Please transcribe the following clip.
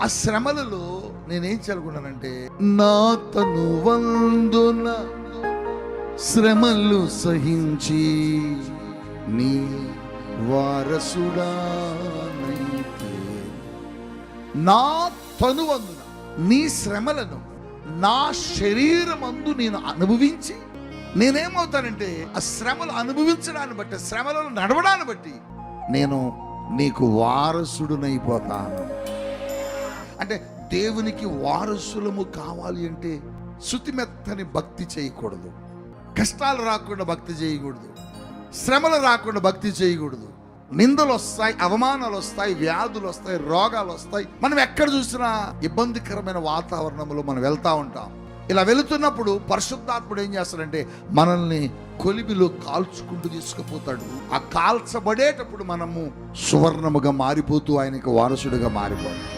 ఆ శ్రమలలో నేనేం చేయాలనుకున్నానంటే, నా తను వందున శ్రమలు సహించి నీ వారసుడానైతే, నా తనువందున నీ శ్రమలను నా శరీరమందు నేను అనుభవించి, నేనేమవుతానంటే ఆ శ్రమలు అనుభవించడాన్ని బట్టి, శ్రమలను నడవడాన్ని బట్టి నేను నీకు వారసుడునైపోతాను. అంటే దేవునికి వారసులము కావాలి అంటే శుతిమెత్తని భక్తి చేయకూడదు, కష్టాలు రాకుండా భక్తి చేయకూడదు, శ్రమలు రాకుండా భక్తి చేయకూడదు. నిందలు వస్తాయి, అవమానాలు వస్తాయి, వ్యాధులు వస్తాయి, రోగాలు వస్తాయి. మనం ఎక్కడ చూసినా ఇబ్బందికరమైన వాతావరణంలో మనం వెళ్తా ఉంటాం. ఇలా వెళుతున్నప్పుడు పరిశుద్ధాత్ముడు ఏం చేస్తాడంటే మనల్ని కొలిమిలో కాల్చుకుంటూ తీసుకుపోతాడు. ఆ కాల్చబడేటప్పుడు మనము సువర్ణముగా మారిపోతూ ఆయనకు వారసుడిగా మారిపోతాం.